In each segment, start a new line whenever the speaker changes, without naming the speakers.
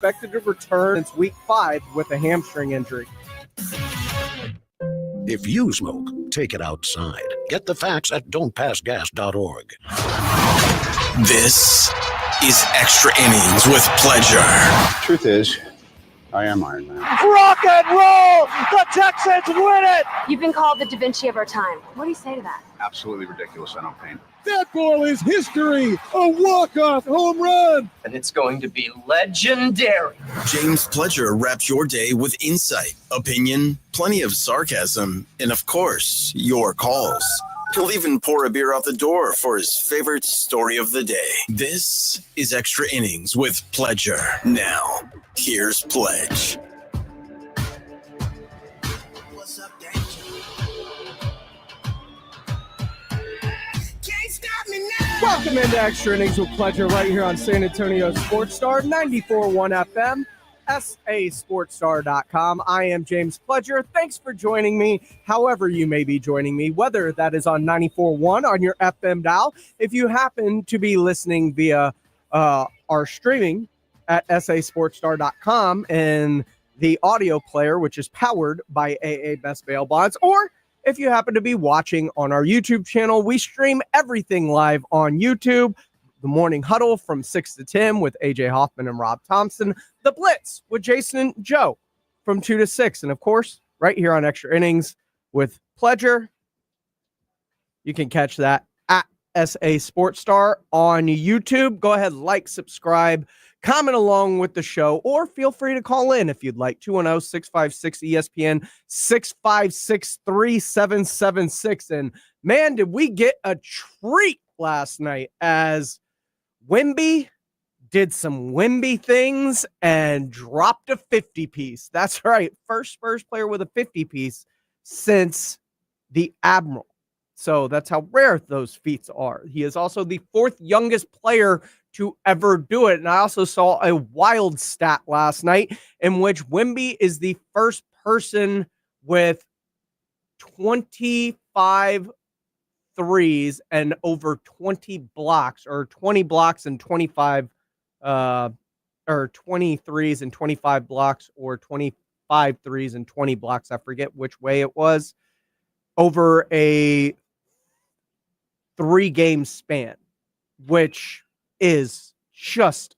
expected to return since week 5 with a hamstring injury.
If you smoke, take it outside. Get the facts at don'tpassgas.org.
This is Extra Innings with Pleasure.
Truth is, I am Iron Man.
Rock and roll! The Texans win it!
You've been called the Da Vinci of our time. What do you say to that?
Absolutely ridiculous. I don't paint.
That ball is history. A walk-off home run.
And it's going to be legendary.
James Pledger wraps your day with insight, opinion, plenty of sarcasm, and of course, your calls. He'll even pour a beer out the door for his favorite story of the day. This is Extra Innings with Pledger. Now, here's Pledge.
What's up, Danger? Can't stop me now.
Welcome into Extra Innings with Pleasure right here on San Antonio Sports Star 94.1 FM. sasportstar.com. I am James Pledger. Thanks for joining me, however you may be joining me, whether that is on 94.1 on your FM dial. If you happen to be listening via our streaming at sasportstar.com and the audio player, which is powered by AA Best Bail Bonds, or if you happen to be watching on our YouTube channel, we stream everything live on YouTube. The Morning Huddle from 6 to 10 with AJ Hoffman and Rob Thompson. The Blitz with Jason and Joe from 2 to 6. And, of course, right here on Extra Innings with Pledger. You can catch that at SA Sports Star on YouTube. Go ahead, like, subscribe, comment along with the show, or feel free to call in if you'd like. 210-656-ESPN, 656-3776. And, man, did we get a treat last night as Wemby did some Wemby things and dropped a 50-piece. That's right. First Spurs player with a 50-piece since the Admiral. So that's how rare those feats are. He is also the 4th youngest player to ever do it. And I also saw a wild stat last night in which Wemby is the first person with 25 threes and over 20 blocks, or 20 blocks and 25 or 20 threes and 25 blocks, or 25 threes and 20 blocks. I forget which way it was, over a 3-game span, which is just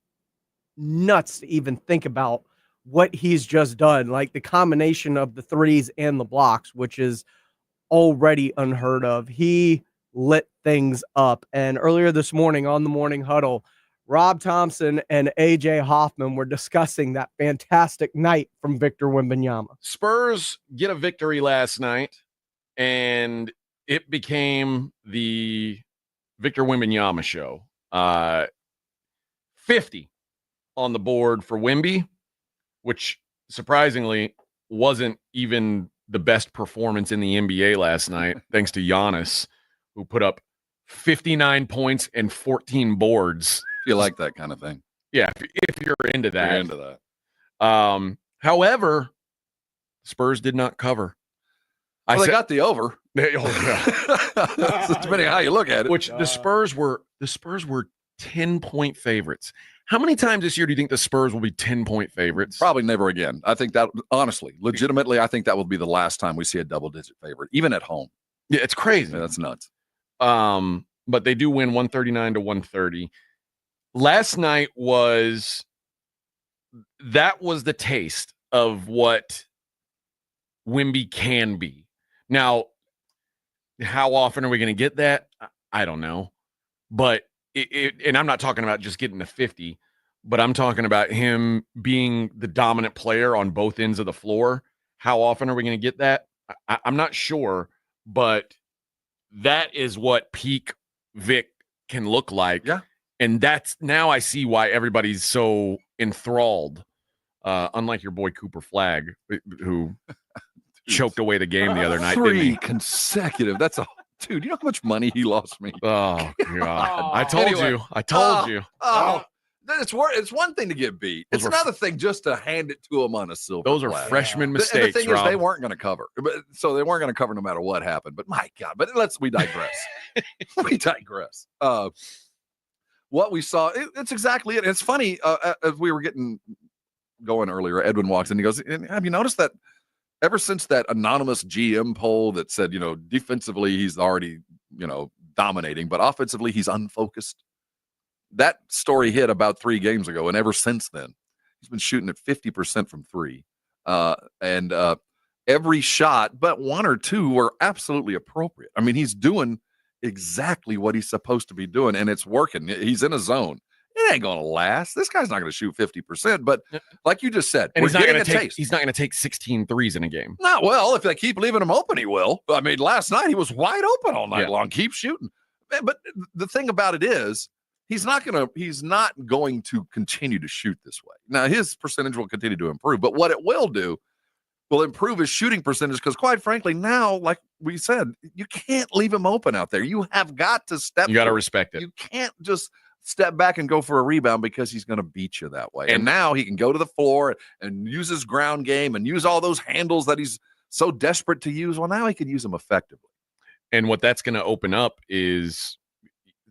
nuts to even think about what he's just done. Like the combination of the threes and the blocks, which is already unheard of. He lit things up. And earlier this morning on the Morning Huddle, Rob Thompson and AJ Hoffman were discussing that fantastic night from Victor Wembanyama.
Spurs get a victory last night, and it became the Victor Wembanyama show. 50 on the board for Wemby, which surprisingly wasn't even the best performance in the NBA last night, thanks to Giannis, who put up 59 points and 14 boards.
You like that kind of thing.
Yeah, if you're into that.
You're into that.
However, Spurs did not cover.
Well, they got the over.
Depending
on how you look at it.
Which the Spurs were 10-point favorites. How many times this year do you think the Spurs will be 10-point favorites?
Probably never again. I think that, honestly, legitimately, I think that will be the last time we see a double-digit favorite, even at home.
Yeah, it's crazy.
Yeah, that's nuts.
But they do win 139 to 130. Last night was the taste of what Wemby can be. Now, how often are we going to get that? I don't know. But and I'm not talking about just getting to 50, but I'm talking about him being the dominant player on both ends of the floor. How often are we going to get that? I'm not sure, but that is what peak Vic can look like.
Yeah.
And that's, now I see why everybody's so enthralled. Unlike your boy Cooper Flagg, who choked away the game the other night.
3 consecutive. That's a dude. You know how much money he lost me?
Oh God! I told you.
It's one thing to get beat. It's another thing just to hand it to him on a silver.
Those are
platter.
freshman mistakes.
And the thing is, they weren't going to cover, so they weren't going to cover no matter what happened. But my God! But we digress. We digress. What we saw, it's exactly it. It's funny as we were getting going earlier, Edwin walks in. He goes, "Have you noticed that ever since that anonymous GM poll that said, defensively he's already, dominating, but offensively he's unfocused? That story hit about 3 games ago, and ever since then, he's been shooting at 50% from 3, and every shot, but 1 or 2 were absolutely appropriate. I mean, he's doing exactly what he's supposed to be doing, and it's working. He's in a zone. It ain't gonna last. This guy's not gonna shoot 50%. But like you just said,
and
he's not gonna
take 16 threes in a game.
Not well. If they keep leaving him open, he will. I mean, last night he was wide open all night long. Keep shooting. But the thing about it is, he's not going to continue to shoot this way. Now his percentage will continue to improve, but what it will improve his shooting percentage, because quite frankly, now, like we said, you can't leave him open out there. You have got to
You got to respect it.
You can't just step back and go for a rebound because he's going to beat you that way. And now he can go to the floor and use his ground game and use all those handles that he's so desperate to use. Well, now he can use them effectively.
And what that's going to open up is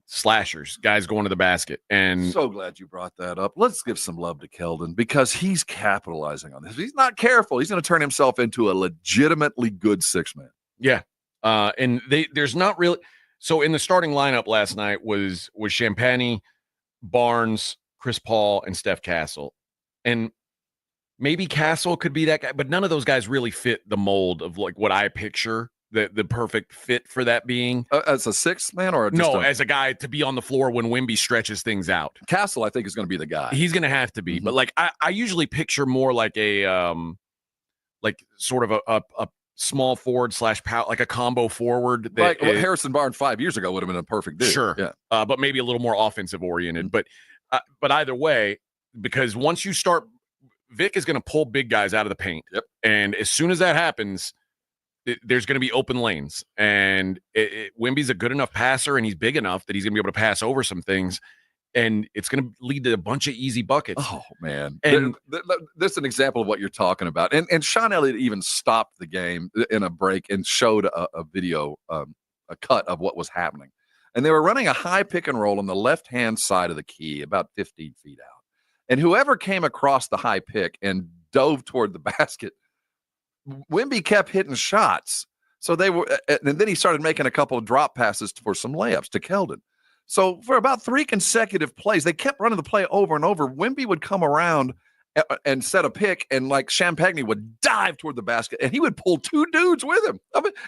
slashers, guys going to the basket. And
so glad you brought that up. Let's give some love to Keldon, because he's capitalizing on this. If he's not careful, he's going to turn himself into a legitimately good 6-man.
Yeah. And there's not really. So in the starting lineup last night was Champagny, Barnes, Chris Paul, and Steph Castle. And maybe Castle could be that guy, but none of those guys really fit the mold of like what I picture the perfect fit for that being.
As a 6th man, or
as a guy to be on the floor when Wemby stretches things out.
Castle, I think, is going to be the guy.
He's going to have to be. Mm-hmm. But like I usually picture more like a like sort of a small forward / power, like a combo forward.
Like Harrison Barnes 5 years ago would have been a perfect dude.
Sure.
Yeah.
But maybe a little more offensive oriented. But either way, because once you start, Vic is going to pull big guys out of the paint.
Yep.
And as soon as that happens, there's going to be open lanes. And Wemby's a good enough passer, and he's big enough that he's going to be able to pass over some things. And it's going to lead to a bunch of easy buckets.
Oh, man.
And
this is an example of what you're talking about. And Sean Elliott even stopped the game in a break and showed a video, a cut of what was happening. And they were running a high pick and roll on the left-hand side of the key, about 15 feet out. And whoever came across the high pick and dove toward the basket, Wemby kept hitting shots. So they were, and then he started making a couple of drop passes for some layups to Keldon. So for about 3 consecutive plays, they kept running the play over and over. Wemby would come around and set a pick, and like Champagny would dive toward the basket, and he would pull 2 dudes with him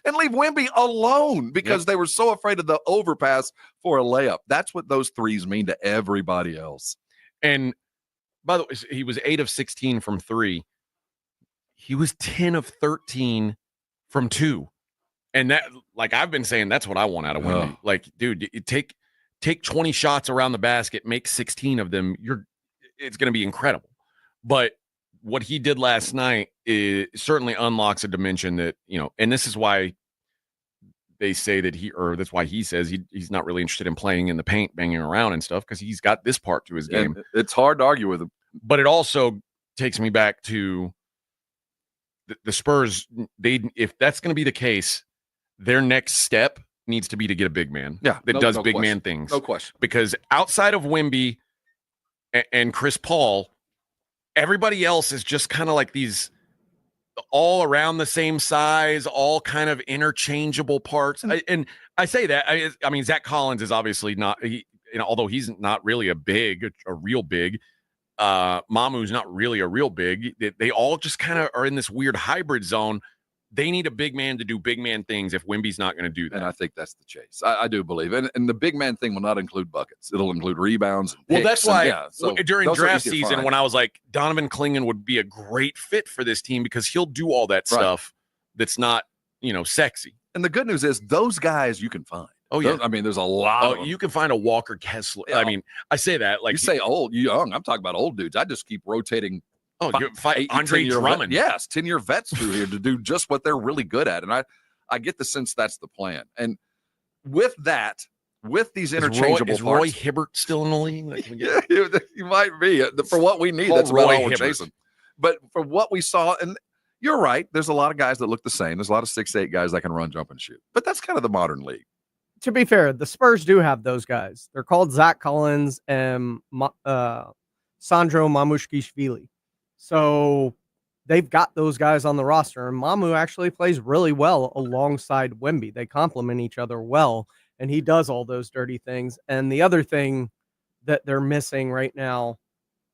and leave Wemby alone because they were so afraid of the overpass for a layup. That's what those threes mean to everybody else.
And by the way, he was 8 of 16 from 3. He was 10 of 13 from 2. And that, like I've been saying, that's what I want out of Wemby. Like, dude, you take 20 shots around the basket, make 16 of them. It's going to be incredible. But what he did last night certainly unlocks a dimension that, and this is why they say that that's why he says he's not really interested in playing in the paint, banging around and stuff, because he's got this part to his game.
And it's hard to argue with him.
But it also takes me back to the Spurs. If that's going to be the case, their next step needs to be to get a big man that does big
question.
Man things.
No question.
Because outside of Wemby and Chris Paul, everybody else is just kind of like these all around the same size, all kind of interchangeable parts. And I say that, I mean, Zach Collins is obviously not, although he's not really a real big, Mamu's not really a real big. They all just kind of are in this weird hybrid zone. They need a big man to do big man things if Wemby's not going to do that.
And I think that's the chase. I do believe. And the big man thing will not include buckets. It'll include rebounds. And
well, that's why during draft
season,
season, when I was like, Donovan Clingan would be a great fit for this team because he'll do all that stuff that's not, sexy.
And the good news is those guys you can find.
Oh, yeah.
I mean, there's a lot of them.
You can find a Walker Kessler. I mean, I say that. Like,
you say old, young. I'm talking about old dudes. I just keep rotating.
Oh, Andre Drummond.
Yes, 10-year vets through here to do just what they're really good at. And I get the sense that's the plan. And with these interchangeable
parts. Is Roy Hibbert still in the league?
Yeah, he might be. For what we need, that's about all we're chasing. But for what we saw, and you're right, there's a lot of guys that look the same. There's a lot of 6'8" guys that can run, jump, and shoot. But that's kind of the modern league.
To be fair, the Spurs do have those guys. They're called Zach Collins and Sandro Mamushkishvili. So they've got those guys on the roster. And Mamu actually plays really well alongside Wemby. They complement each other well, and he does all those dirty things. And the other thing that they're missing right now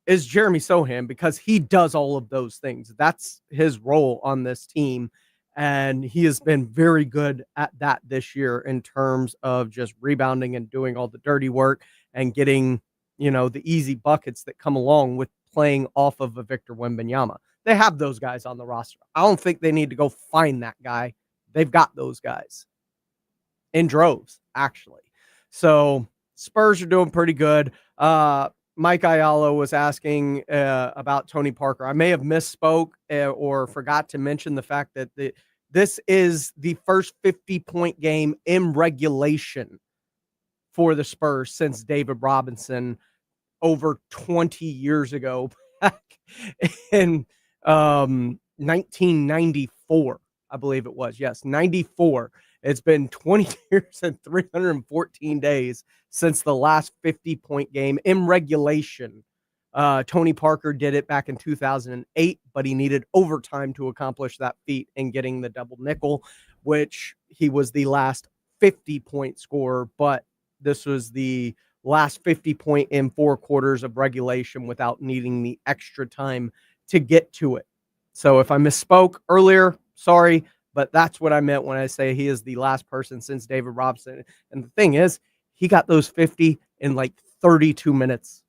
is Jeremy Sohan, because he does all of those things. That's his role on this team. And he has been very good at that this year in terms of just rebounding and doing all the dirty work and getting, the easy buckets that come along with playing off of a Victor Wembanyama. They have those guys on the roster. I don't think they need to go find that guy. They've got those guys in droves, actually. So Spurs are doing pretty good. Mike Ayala was asking about Tony Parker. I may have misspoke or forgot to mention the fact that this is the first 50-point game in regulation for the Spurs since David Robinson over 20 years ago, back in 1994, I believe it was. Yes, 94. It's been 20 years and 314 days since the last 50-point game in regulation. Tony Parker did it back in 2008, but he needed overtime to accomplish that feat in getting the double nickel, which he was the last 50-point scorer, but this was the last 50-point in 4 quarters of regulation without needing the extra time to get to it. So if I misspoke earlier, sorry, but that's what I meant when I say he is the last person since David Robinson. And the thing is, he got those 50 in like 32 minutes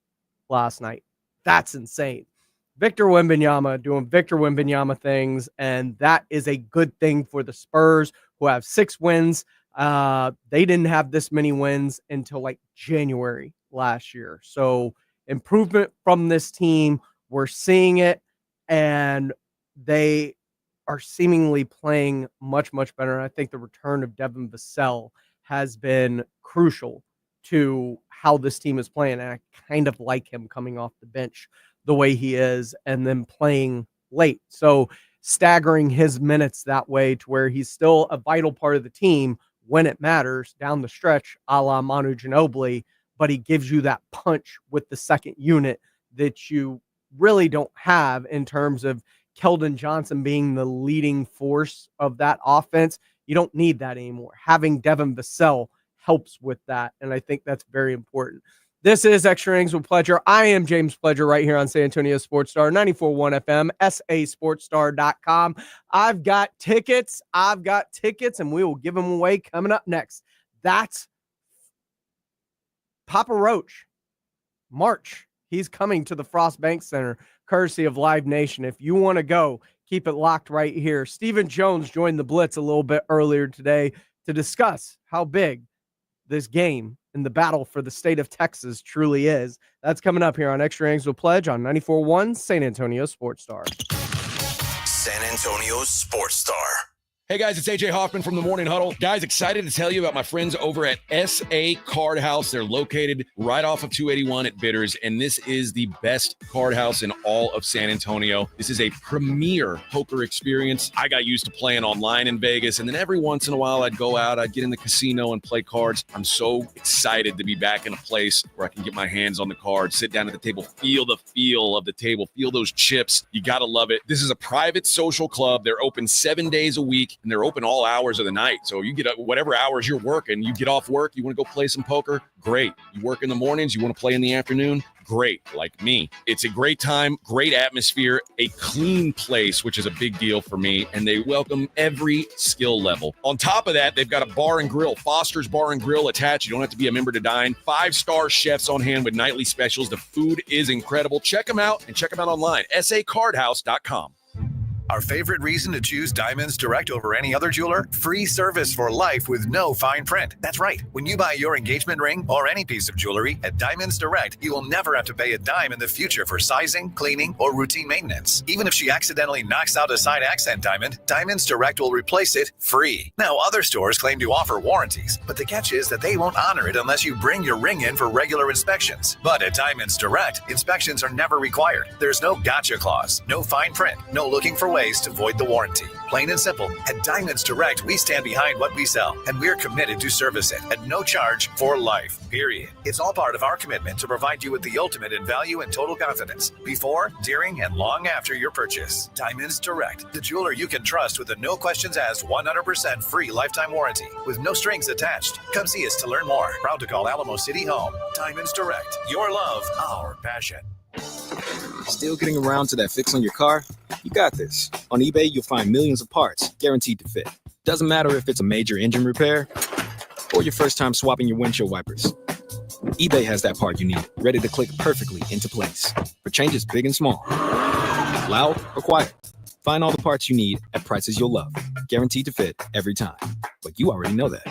last night. That's insane. Victor Wembanyama doing Victor Wembanyama things, and that is a good thing for the Spurs, who have 6 wins. They didn't have this many wins until like January last year. So improvement from this team. We're seeing it, and they are seemingly playing much, much better. And I think the return of Devin Vassell has been crucial to how this team is playing. And I kind of like him coming off the bench the way he is and then playing late. So staggering his minutes that way to where he's still a vital part of the team when it matters down the stretch, a la Manu Ginobili, but he gives you that punch with the second unit that you really don't have in terms of Keldon Johnson being the leading force of that offense. You don't need that anymore. Having Devin Vassell helps with that, and I think that's very important. This is Extra Innings with Pledger. I am James Pledger right here on San Antonio Sports Star, 94.1 FM, sasportstar.com. I've got tickets, and we will give them away coming up next. That's Papa Roach. March. He's coming to the Frost Bank Center, courtesy of Live Nation. If you want to go, keep it locked right here. Stephen Jones joined the Blitz a little bit earlier today to discuss how big this game and the battle for the state of Texas truly is. That's coming up here on Extra Innings with Pledge on 94.1 San Antonio Sports Star.
San Antonio Sports Star.
Hey guys, it's AJ Hoffman from the Morning Huddle. Guys, excited to tell you about my friends over at SA Card House. They're located right off of 281 at Bitters, and this is the best card house in all of San Antonio. This is a premier poker experience. I got used to playing online in Vegas, and then every once in a while I'd go out, I'd get in the casino and play cards. I'm so excited to be back in a place where I can get my hands on the cards, sit down at the table, feel the feel of the table, feel those chips. You gotta love it. This is a private social club. They're open 7 days a week. And they're open all hours of the night. So you get whatever hours you're working, you get off work, you want to go play some poker, great. You work in the mornings, you want to play in the afternoon, great, like me. It's a great time, great atmosphere, a clean place, which is a big deal for me, and they welcome every skill level. On top of that, they've got a bar and grill, Foster's Bar and Grill attached. You don't have to be a member to dine. 5-star chefs on hand with nightly specials. The food is incredible. Check them out and check them out online, sacardhouse.com.
Our favorite reason to choose Diamonds Direct over any other jeweler? Free service for life with no fine print. That's right. When you buy your engagement ring or any piece of jewelry at Diamonds Direct, you will never have to pay a dime in the future for sizing, cleaning, or routine maintenance. Even if she accidentally knocks out a side accent diamond, Diamonds Direct will replace it free. Now, other stores claim to offer warranties, but the catch is that they won't honor it unless you bring your ring in for regular inspections. But at Diamonds Direct, inspections are never required. There's no gotcha clause, no fine print, no looking for ways to void the warranty. Plain and simple, at Diamonds Direct, we stand behind what we sell, and we're committed to service it at no charge for life, period. It's all part of our commitment to provide you with the ultimate in value and total confidence before, during, and long after your purchase. Diamonds Direct, the jeweler you can trust with a no questions asked 100% free lifetime warranty with no strings attached. Come see us to learn more. Proud to call Alamo City home. Diamonds Direct, your love, our passion.
Still getting around to that fix on your car? You got this. On eBay, you'll find millions of parts guaranteed to fit. Doesn't matter if it's a major engine repair or your first time swapping your windshield wipers. eBay has that part you need, ready to click perfectly into place for changes big and small, loud or quiet. Find all the parts you need at prices you'll love, guaranteed to fit every time. But you already know that.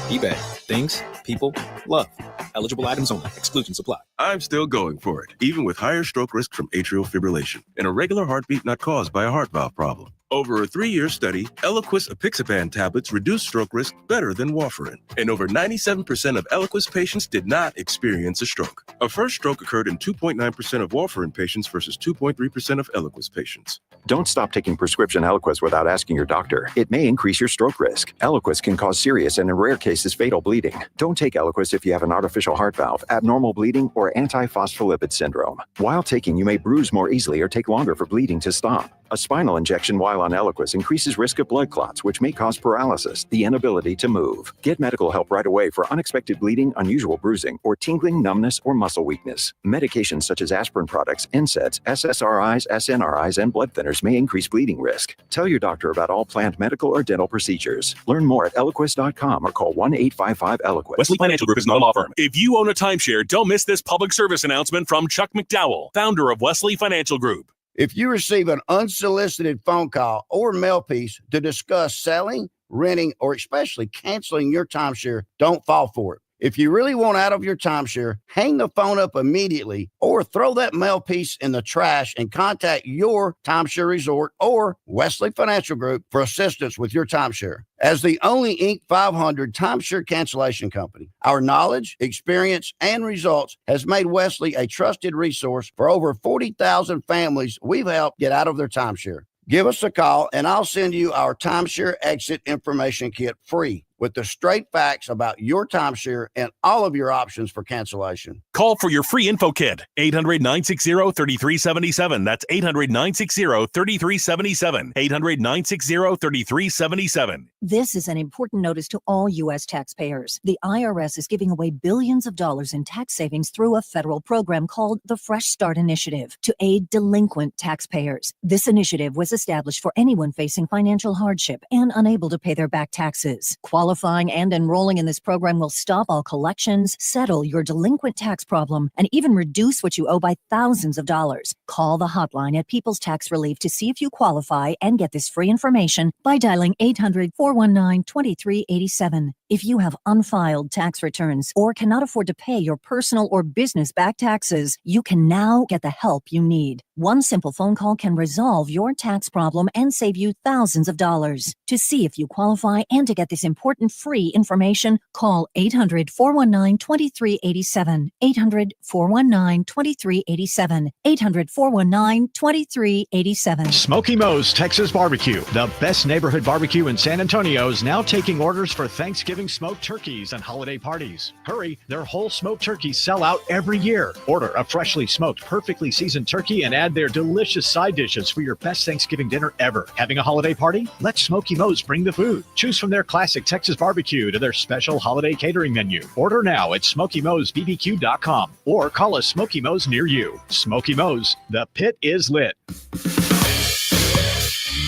eBay, things, people, love. Eligible items only. Exclusions apply.
I'm still going for it, even with higher stroke risk from atrial fibrillation and a regular heartbeat not caused by a heart valve problem. Over a 3-year study, Eliquis apixaban tablets reduced stroke risk better than warfarin, and over 97% of Eliquis patients did not experience a stroke. A first stroke occurred in 2.9% of warfarin patients versus 2.3% of Eliquis patients.
Don't stop taking prescription Eliquis without asking your doctor. It may increase your stroke risk. Eliquis can cause serious and in rare cases fatal bleeding. Don't take Eliquis if you have an artificial heart valve, abnormal bleeding, or antiphospholipid syndrome. While taking, you may bruise more easily or take longer for bleeding to stop. A spinal injection while on Eliquis increases risk of blood clots, which may cause paralysis, the inability to move. Get medical help right away for unexpected bleeding, unusual bruising, or tingling, numbness, or muscle weakness. Medications such as aspirin products, NSAIDs, SSRIs, SNRIs, and blood thinners may increase bleeding risk. Tell your doctor about all planned medical or dental procedures. Learn more at Eliquis.com or call 1-855-ELIQUIS.
Wesley Financial Group is not a law firm. If you own a timeshare, don't miss this public service announcement from Chuck McDowell, founder of Wesley Financial Group.
If you receive an unsolicited phone call or mail piece to discuss selling, renting, or especially canceling your timeshare, don't fall for it. If you really want out of your timeshare, hang the phone up immediately or throw that mail piece in the trash and contact your timeshare resort or Wesley Financial Group for assistance with your timeshare. As the only Inc. 500 timeshare cancellation company, our knowledge, experience, and results has made Wesley a trusted resource for over 40,000 families we've helped get out of their timeshare. Give us a call and I'll send you our timeshare exit information kit free with the straight facts about your timeshare and all of your options for cancellation.
Call for your free info kit, 800-960-3377. That's 800-960-3377. 800-960-3377.
This is an important notice to all U.S. taxpayers. The IRS is giving away billions of dollars in tax savings through a federal program called the Fresh Start Initiative to aid delinquent taxpayers. This initiative was established for anyone facing financial hardship and unable to pay their back taxes. Qualifying and enrolling in this program will stop all collections, settle your delinquent tax problem, and even reduce what you owe by thousands of dollars. Call the hotline at People's Tax Relief to see if you qualify and get this free information by dialing 800-419-2387. If you have unfiled tax returns or cannot afford to pay your personal or business back taxes, you can now get the help you need. One simple phone call can resolve your tax problem and save you thousands of dollars. To see if you qualify and to get this important free information, call 800-419-2387. 800-419-2387. 800-419-2387.
Smoky Moe's Texas Barbecue, the best neighborhood barbecue in San Antonio, is now taking orders for Thanksgiving smoked turkeys and holiday parties. Hurry, their whole smoked turkeys sell out every year. Order a freshly smoked, perfectly seasoned turkey and add their delicious side dishes for your best Thanksgiving dinner ever. Having a holiday party? Let Smoky Moe's bring the food. Choose from their classic Texas barbecue to their special holiday catering menu. Order now at SmokyMoe'sBBQ.com or call a Smoky Moe's near you. Smoky Moe's, the pit is lit.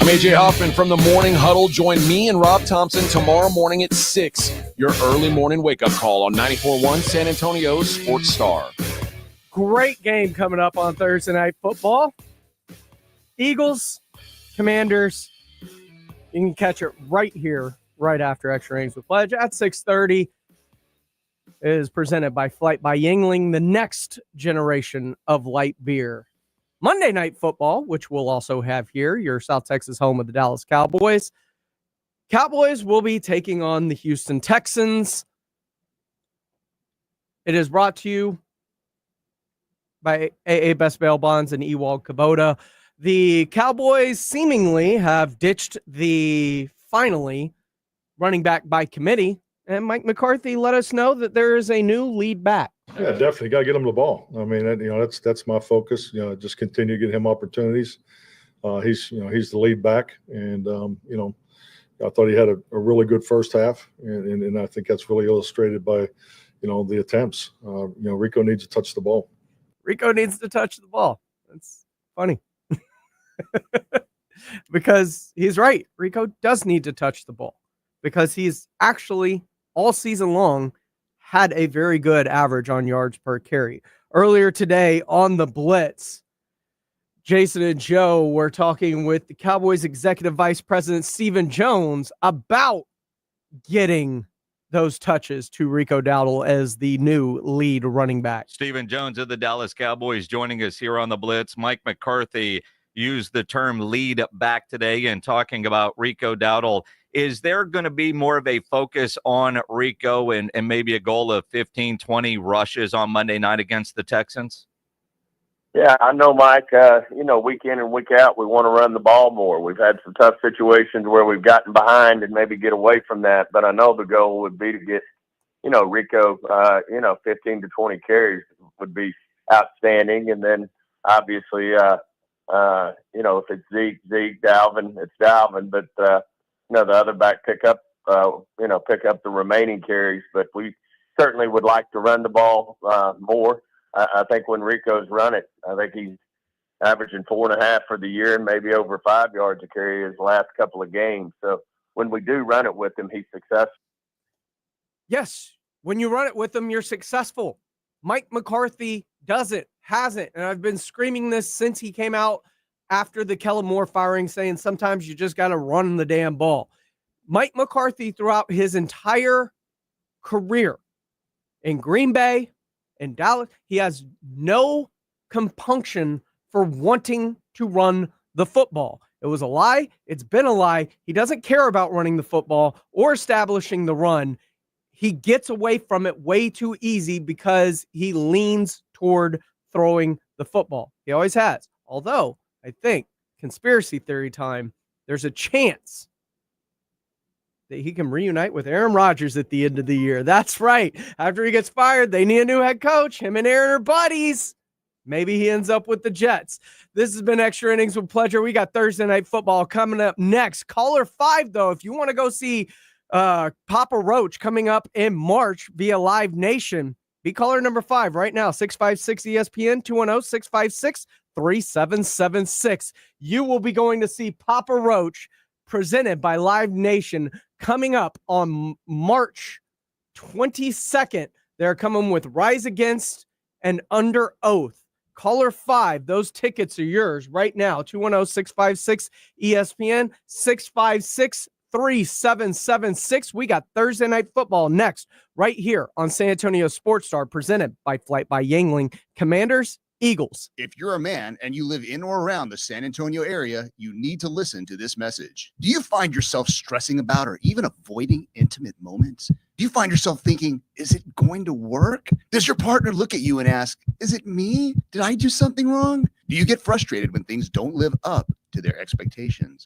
I'm AJ Hoffman from the Morning Huddle. Join me and Rob Thompson tomorrow morning at 6. Your early morning wake-up call on 94.1 San Antonio's Sports Star.
Great game coming up on Thursday Night Football. Eagles, Commanders. You can catch it right here, right after Extra Innings with Pledge at 6:30. It is presented by Flight by Yingling, the next generation of light beer. Monday Night Football, which we'll also have here, your South Texas home of the Dallas Cowboys. Cowboys will be taking on the Houston Texans. It is brought to you by AA Best Bail Bonds and Ewald Kubota. The Cowboys seemingly have ditched the finally running back by committee, and Mike McCarthy let us know that there is a new lead back.
Yeah, definitely got to get him the ball. I mean, that's my focus. Just continue to get him opportunities. He's the lead back, and I thought he had a really good first half, and I think that's really illustrated by the attempts. Rico needs to touch the ball.
Rico needs to touch the ball. That's funny. Because he's right. Rico does need to touch the ball because he's actually all season long had a very good average on yards per carry. Earlier today on the Blitz, Jason and Joe were talking with the Cowboys executive vice president, Stephen Jones, about getting those touches to Rico Dowdle as the new lead running back.
Stephen Jones of the Dallas Cowboys joining us here on the Blitz. Mike McCarthy used the term lead back today and talking about Rico Dowdle. Is there going to be more of a focus on Rico and maybe a goal of 15, 20 rushes on Monday night against the Texans?
Yeah, I know, Mike. Week in and week out, we want to run the ball more. We've had some tough situations where we've gotten behind and maybe get away from that. But I know the goal would be to get, Rico, 15 to 20 carries would be outstanding. And then obviously, if it's Zeke, Dalvin, it's Dalvin. But, the other back pick up the remaining carries. But we certainly would like to run the ball more. I think when Rico's run it, I think he's averaging 4.5 for the year and maybe over 5 yards a carry his last couple of games. So when we do run it with him, he's successful.
Yes, when you run it with him, you're successful. Mike McCarthy hasn't, and I've been screaming this since he came out after the Kellen Moore firing, saying sometimes you just got to run the damn ball. Mike McCarthy, throughout his entire career in Green Bay, in Dallas, he has no compunction for wanting to run the football. It was a lie. It's been a lie. He doesn't care about running the football or establishing the run. He gets away from it way too easy because he leans toward throwing the football. He always has. Although, I think, conspiracy theory time, there's a chance that he can reunite with Aaron Rodgers at the end of the year. That's right. After he gets fired, they need a new head coach. Him and Aaron are buddies. Maybe he ends up with the Jets. This has been Extra Innings with Pleasure. We got Thursday Night Football coming up next. Caller 5, though, if you want to go see Papa Roach coming up in March via Live Nation, be caller number 5 right now, 656-ESPN, 210-656-3776. You will be going to see Papa Roach presented by Live Nation coming up on March 22nd. They're coming with Rise Against and Under Oath. Caller 5, those tickets are yours right now. 210-656-ESPN, 656-3776. We got Thursday Night Football next, right here on San Antonio Sports Star, presented by Flight by Yangling. Commanders, Eagles.
If you're a man and you live in or around the San Antonio area, you need to listen to this message. Do you find yourself stressing about or even avoiding intimate moments? Do you find yourself thinking, is it going to work? Does your partner look at you and ask, is it me? Did I do something wrong? Do you get frustrated when things don't live up to their expectations?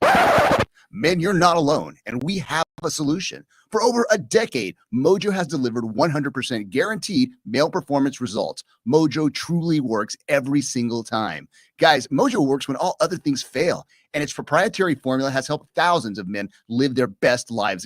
Men, you're not alone, and we have a solution. For over a decade, Mojo has delivered 100% guaranteed male performance results. Mojo truly works every single time. Guys, Mojo works when all other things fail, and its proprietary formula has helped thousands of men live their best lives